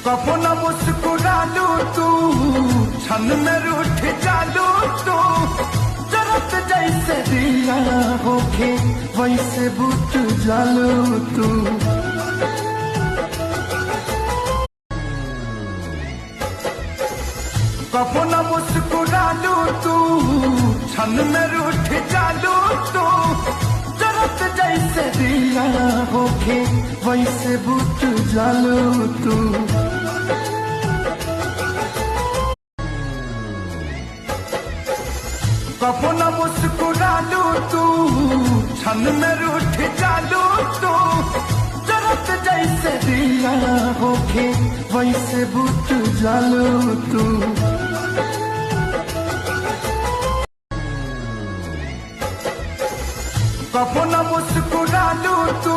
कबो न मुस्कुरालू तू, क्षण में रूठ जालू तू, जरत जैसे दिया होके वैसे बुझ जालू तू। कबो न मुस्कुरालू तू, क्षण में रूठ जालू तू, जरत जैसे दिया होके वैसे बुझ जालू तू। कबो न मुस्कुरालू तू, क्षण में रूठ जालू तू, जरत जैसे दिया होके वैसे बुझ जालू तू। कबो न मुस्कुरालू तू,